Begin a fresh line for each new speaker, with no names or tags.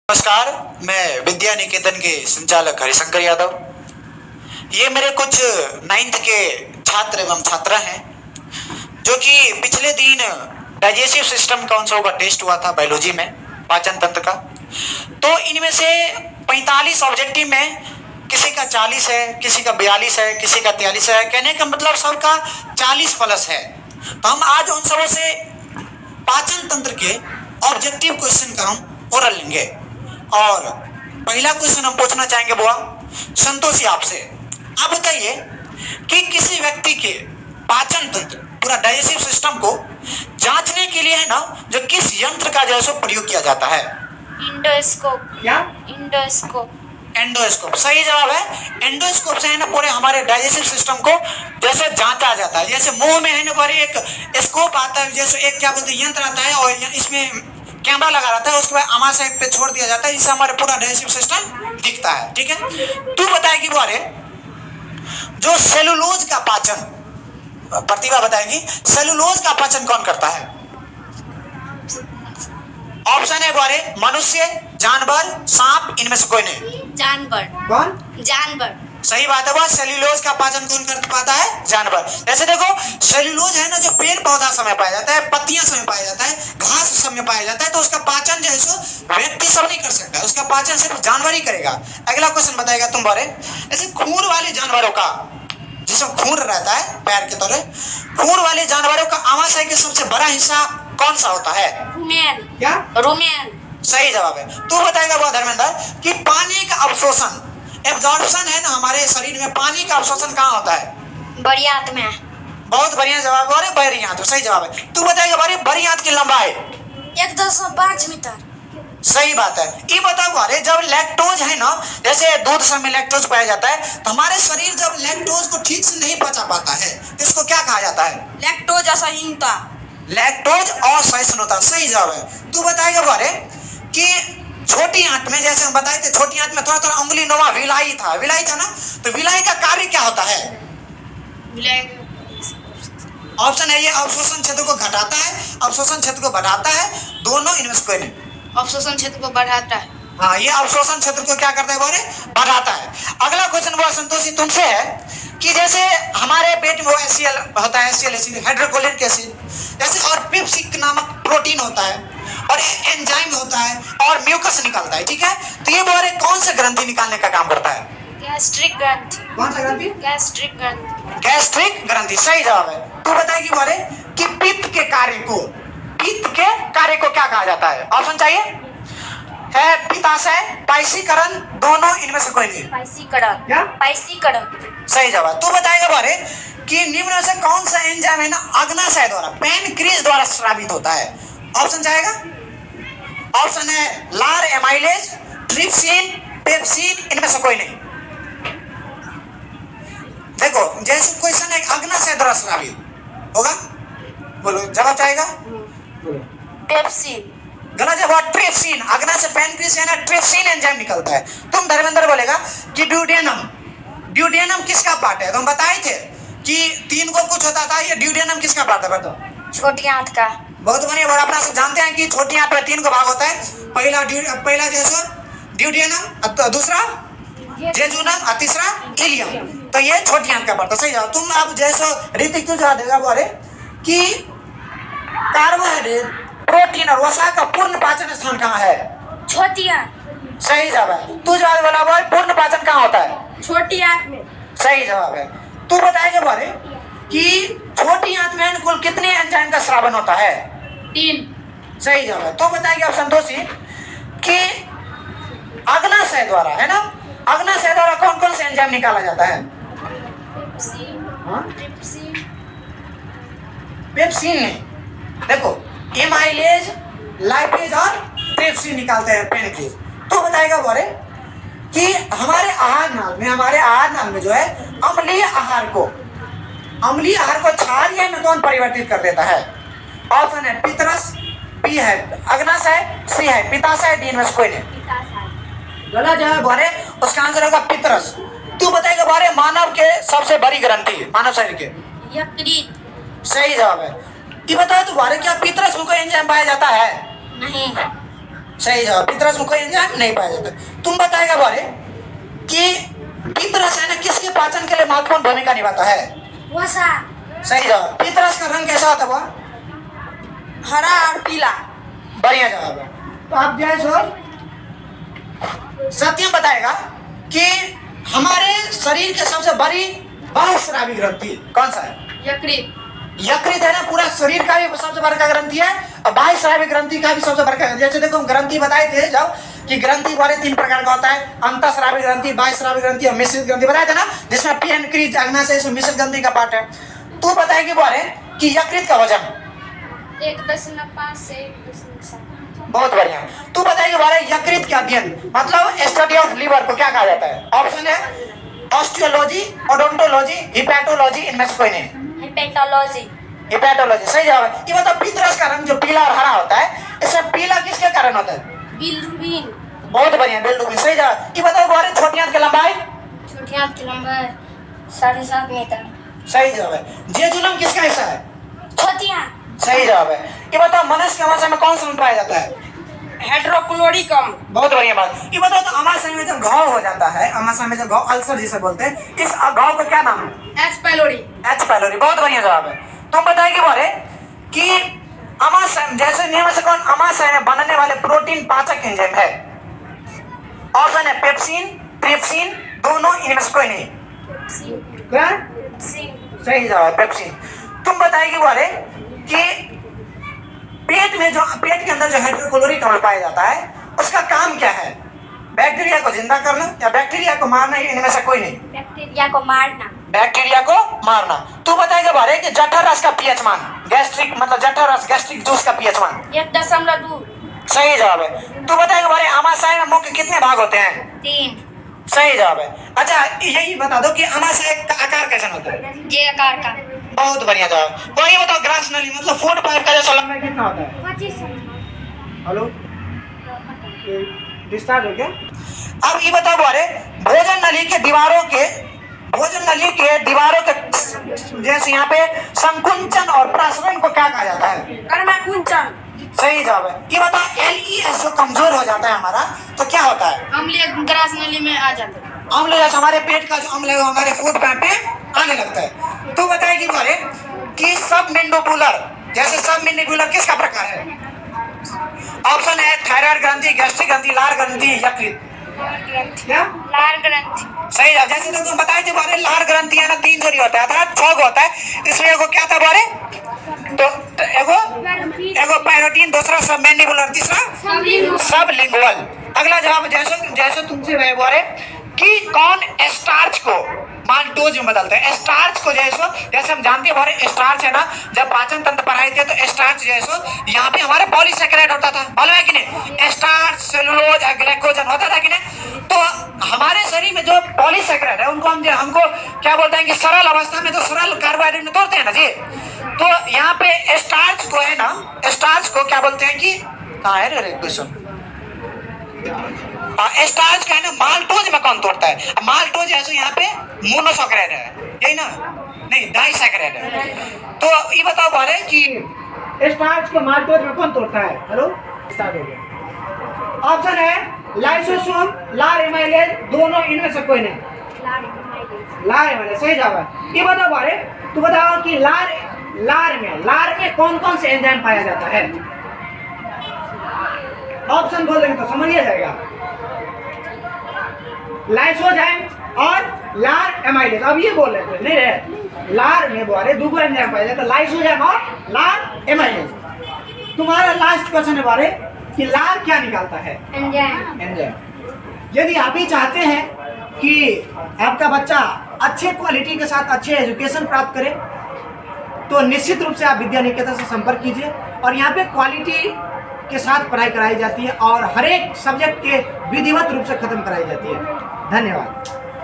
नमस्कार, मैं विद्या निकेतन के संचालक हरिशंकर यादव। ये मेरे कुछ 9th के छात्र एवं छात्रा हैं जो कि पिछले दिन डाइजेस्टिव सिस्टम काउंसिल का टेस्ट हुआ था बायोलॉजी में, पाचन तंत्र का। तो इनमें से 45 ऑब्जेक्टिव में किसी का 40 है, किसी का 42 है, किसी का 43 है। कहने का मतलब सबका 40 प्लस है। तो हम आज उन सबों से पाचन तंत्र के ऑब्जेक्टिव क्वेश्चन का हम ओरल लेंगे। और पहला क्वेश्चन हम पूछना चाहेंगे बुआ संतोषी आपसे। आप बताइए कि किसी व्यक्ति के पाचन तंत्र पूरा डाइजेस्टिव सिस्टम को जांचने के लिए है ना, जो किस यंत्र का जो है सो प्रयोग किया जाता है?
इंडोस्कोप।
क्या?
इंडोस्कोप।
एंडोस्कोप सही जवाब है। एंडोस्कोप से है ना पूरे हमारे डाइजेस्टिव सिस्टम को जैसे जांचा जाता है। जैसे मुंह में है ना पर एक स्कोप आता है, जैसे एक क्या बोलते हैं यंत्र आता है और इसमें कैमरा लगा रहता है, उसके बाद आमाशय पे छोड़ दिया जाता है, जिससे हमारे पूरा डाइजेस्टिव सिस्टम दिखता है। ठीक है, तू बताएगी बारे जो सेलुलोज का पाचन, प्रतिभा बताएगी सेलुलोज का पाचन कौन करता है? ऑप्शन है बारे मनुष्य, जानवर, सांप, इनमें से कोई नहीं।
जानवर।
कौन?
जानवर।
सही बात है। वह सेल्यूलोज का पाचन कौन कर पाता है? जानवर। जैसे देखो सेल्यूलोज है ना, जो पेड़ पौधा समय पाया जाता है, पत्तियां समय पाया जाता है, घास समय पाया जाता है, तो उसका पाचन जो है सो व्यक्ति सब नहीं कर सकता, उसका पाचन सिर्फ जानवर ही करेगा। अगला क्वेश्चन बताएगा तुम बारे। जैसे खूर वाले जानवरों का, जिसमें खूर रहता है पैर के तरह, खूर वाले जानवरों का आमाशय के सबसे बड़ा हिस्सा कौन सा होता है?
रुमेन।
क्या?
रुमेन।
सही जवाब है। तू बताएगा वो धर्मेंद्र कि पानी का अवशोषण, एब्जॉर्प्शन है ना हमारे शरीर में, पानी का अवशोषण कहाँ होता है?
बड़ी आंत में।
बहुत बढ़िया जवाब है। बड़ी आंत, सही जवाब है। तू बताएगा बारे बड़ी आंत की लंबाई
1.5 मीटर।
सही बात है। ये बताओ बारे जब लैक्टोज है ना, जैसे दूध सब में लैक्टोज पाया जाता है, तो हमारे शरीर जब लैक्टोज को ठीक से नहीं पचा पाता है तो इसको क्या कहा जाता है?
लैक्टोज असहीनता।
लैक्टोज असहिष्णुता, सही जवाब है। तू बताएगा बारे कि छोटी आंत में, जैसे हम बताए थे छोटी आंत में थोड़ा थोड़ा उंगली नुमा विलाई था ना, तो विलाई का कार्य क्या होता है? ऑप्शन है ये अवशोषण क्षेत्र को घटाता है, अवशोषण क्षेत्र को बढ़ाता है, दोनों इनमें से कोई नहीं।
अवशोषण क्षेत्र को बढ़ाता है।
हाँ, ये अवशोषण क्षेत्र को क्या करता है बोले? बढ़ाता है। अगला क्वेश्चन वो संतोषी तुमसे है कि जैसे हमारे पेट में वो HCl होता है, HCl एसिड, हाइड्रोक्लोरिक एसिड, जैसे और पेप्सिक नामक प्रोटीन होता है और एंजाइम होता है और म्यूकस निकलता है। ठीक है, तो ये बोले कौन सा ग्रंथि निकालने का काम करता है?
गैस्ट्रिक ग्रंथि।
कौन सा ग्रंथि?
गैस्ट्रिक ग्रंथि।
गैस्ट्रिक ग्रंथि, सही जवाब है। तू बताएगी बोले कि पित्त के कार्य को क्या कहा जाता है? ऑप्शन चाहिए है पित्ताशय, पाइसीकरण, दोनों इनमें से कोई नहीं।
पाइसीकरण।
क्या?
पाइसीकरण।
सही जवाब। तू बताएगा बारे कि निम्न में से कौन सा एंजाइम है ना अग्नाशय द्वारा, पैनक्रियाज द्वारा स्रावित होता है? ऑप्शन चाहेगा? ऑप्शन है लार एमाइलेज, ट्रिप्सिन, पेप्सिन, इनमें से कोई नहीं। देखो जैसे क्वेश्चन है अग्नाशय द्वारा स्रावित होगा, बोलो जवाब चाहेगा?
पेप्सिन।
गलत जवाब, ट्रिप्सिन। अग्नाशय पैनक्रियाज से ना ट्रिप्सिन एंजाइम निकलता है। तुम धर्मेंद्र बोलेगा कि ड्यूडेनम किसका पार्ट है? तुम बताए थे कि 3 को कुछ होता था, ये ड्यूडेनम किसका पार्ट है बताओ?
छोटी आंत का।
बहुत बढ़िया। और अपना सब जानते हैं कि छोटी आंत में 3 को भाग होता है। पहला जैसे ड्यूडेनम, दूसरा जेजुनम और तीसरा इलियम। तो ये छोटी आंत का पार्ट है। सही जवाब। तुम अब जैसे रीति क्यों जवाब देगा बोले कि कार्बोहाइड्रेट, प्रोटीन और वसा का पूर्ण पाचन स्थान कहाँ है?
छोटी आंत।
सही जवाब है। तू जवाब बोला बोल पूर्ण पाचन कहाँ होता है?
छोटी आंत में।
सही जवाब है। तू बताएगा बारे कि छोटी आंत में कुल कितने एंजाइम का स्रावन होता है?
3।
सही जवाब है। तो बताएगा आप संतोषी कि अग्नाशय द्वारा है ना, अग्नाशय द्वारा कौन कौन से एंजाइम निकाला जाता है? पेप्सिन नहीं, देखो एमाइलेज, लाइपेज और ट्रिप्सिन निकालते हैं पैनक्रियाज। तो बताएगा बारे कि हमारे आहार नाल में जो है अम्लीय आहार को क्षारीय में कौन परिवर्तित कर देता है? ऑप्शन है पितरस, बी है अग्नाशय, सी है पित्ताशय, डी में से कोई नहीं। गलत जवाब बारे, उसका आंसर होगा पितरस। तू बताएगा बारे मानव के सबसे बड़ी ग्रंथि, मानव शरीर के?
यकृत।
सही जवाब है। ये बताओ तो बारे क्या पितरस में कोई एंजाइम पाया जाता है?
नहीं।
सही जवाब। पितरस में कोई एंजाइम नहीं पाया जाता। तुम बताएगा बारे कि पितरस है ना किसके पाचन के लिए महत्वपूर्ण भूमिका निभाता है?
वसा।
सही जवाब। पितरस का रंग कैसा होता है?
हरा और पीला।
बढ़िया जवाब है। तो आप जो है सो सत्यम बताएगा कि हमारे शरीर के सबसे बड़ी बाह्यस्रावी ग्रंथि कौन सा है?
यकृत।
यकृत है ना, पूरा शरीर का भी सबसे बड़ा ग्रंथि है और बाह्यस्रावी ग्रंथि का भी सबसे बड़ा। जैसे देखो हम ग्रंथि बताए थे जब कि ग्रंथि वाले 3 प्रकार का होता है, अंतःस्रावी ग्रंथि, बाह्यस्रावी ग्रंथि और मिश्रित ग्रंथि बताया था ना, जिसमें पेनक्रीज अग्नाशय से मिश्रित ग्रंथि का पार्ट है। तू बताएगी बारे कि यकृत का वजन
1.5 से 1.7।
बहुत बढ़िया। तू बताएगी बारे यकृत का अध्ययन मतलब स्टडी ऑफ लिवर को क्या कहा जाता है? ऑप्शन है ऑस्टियोलॉजी, ओडोंटोलॉजी, हिपैटोलॉजी, इनमें से कोई नहीं।
हेपेटोलॉजी।
हिपैटोलॉजी सही जवाब है। ये मतलब पितरस का रंग जो पीला और हरा होता है, इसमें पीला किसके कारण होता है?
बिलिरुबिन।
बहुत बढ़िया, बिलिरुबिन सही जवाब। ये बताओ बारे छोटी आंत की लंबाई?
छोटी आंत की लंबाई 7.5 मीटर।
सही जवाब है। जेजुलम किसका हिस्सा है?
छोटी आंत।
सही जवाब है। ये बताओ मनुष्य के अमाशय में कौन सा अंग पाया जाता है?
हाइड्रोक्लोरिकम।
बहुत बढ़िया बात। ये बताओ तो अमाशय में जब घाव हो जाता है, अमाशय में जब घाव अल्सर जिसे बोलते हैं, इस घाव का क्या नाम है?
H pylori.
H pylori. बहुत बढ़िया जवाब है। तुम बताएगी बारे कि अमाशय जैसे नियम से कौन अमाशय में बनने वाले प्रोटीन पाचक एंजाइम है? ऑप्शन है पेप्सिन, ट्रिप्सिन, दोनों, इनमें से कोई नहीं। क्या? सही जवाब है पेप्सिन। तुम बताएगी बारे कि पेट के अंदर जो हाइड्रोक्लोरिक अम्ल पाया जाता है उसका काम क्या है? बैक्टीरिया को जिंदा करना या बैक्टीरिया को मारना, इनमें से कोई नहीं।
बैक्टीरिया को मारना।
बैक्टीरिया को मारना। तू बताएगा बारे कि जठर रस का पीएच मान, गैस्ट्रिक मतलब जठर रस गैस्ट्रिक जूस का पीएच मान?
1.2।
सही जवाब है। तू बताएगा बारे अमाशय में मुख्य कितने भाग होते हैं?
3।
सही जवाब है। अच्छा यही बता दो कि अमाशय का आकार कैसा होता है?
जे आकार का।
बहुत बढ़िया जवाब। तो ये बताओ ग्रास नली मतलब फूड पाइप का जैसा लंबाई कितना होता है?
25।
हेलो डिस्चार्ज हो गया। अब ये बताओ बारे भोजन नली के दीवारों के जैसे यहाँ पे संकुंचन और प्रसरण को क्या कहा जाता है?
कर्मकुंचन।
सही जवाब है। ये बताओ एलईएस जो कमजोर हो जाता है हमारा तो क्या होता है?
अम्लीय ग्रास नली में आ जाता है।
अम्ल जैसे हमारे पेट का जो अम्ल है वो हमारे फूड पाइप पे आने लगता है। तो बताएगी बारे कि सबमेंडिबुलर जैसे सबमेंडिबुलर किसका प्रकार है? ऑप्शन है थायराइड ग्रंथि, गैस्ट्रिक ग्रंथि, लार ग्रंथि, यकृत। क्या?
लार ग्रंथि।
सही जवाब। जैसे तो तुम बताए थे बारे लार ग्रंथि है ना 3 जोड़ी होता है अर्थात 6 होता है, इसमें एगो क्या था बारे? तो एगो पैरोटीन, दूसरा सबमेंडिबुलर, तीसरा सबलिंगुअल। अगला जवाब जैसे तुमसे वह बारे कि कौन स्टार्च को माल्टोज में बदलता है? स्टार्च को जैसे हम जानते हैं हमारे स्टार्च है ना, जब पाचन तंत्र पढ़ाए थे तो स्टार्च यहाँ पे हमारे पॉलीसेकेराइड होता था, मालूम है कि नहीं? स्टार्च, सेलुलोज, ग्लाइकोजन होता था कि नहीं? तो हमारे शरीर में जो पॉलीसेकेराइड है उनको हमको क्या बोलते हैं कि सरल अवस्था में तो सरल कार्बोहाइड्रेट में तोड़ते हैं ना जी। तो यहाँ पे स्टार्च को है ना, स्टार्च को क्या बोलते हैं कि कहाँ है रे क्वेश्चन? स्टार्च का है ना माल्टोज में कौन तोड़ता है? माल्टोज है यहाँ पे मोनोसैकेराइड है, यही ना? नहीं डाइसैकेराइड है। तो ये बताओ बारे कि स्टार्च को माल्टोज में कौन तोड़ता है? हेलो स्टार्ट हो गया। ऑप्शन है लाइसोसोम, लार एमाइलेज, दोनों, इनमें से कोई नहीं। लार एमाइलेज सही जवाब है। ये बताओ बारे तू बताओ कि लार में कौन कौन से एंजाइम पाया जाता है? ऑप्शन बोल देंगे तो समझिए जाएगा। लाइसोजाइम और लार एमाइलेज। अब ये बोल रहे थे नहीं रे, लार में बोले दो एंजाइम पाया जाता है, लाइसोजाइम और लार एमाइलेज। तुम्हारा लास्ट क्वेश्चन है बारे कि लार क्या निकालता है? एंजाइम। यदि आप ही चाहते हैं कि आपका बच्चा अच्छे क्वालिटी के साथ अच्छे एजुकेशन प्राप्त करे तो निश्चित रूप से आप विद्या निकेतन से संपर्क कीजिए। और यहाँ पे क्वालिटी के साथ पढ़ाई कराई जाती है और हर एक सब्जेक्ट के विधिवत रूप से खत्म कराई जाती है। धन्यवाद।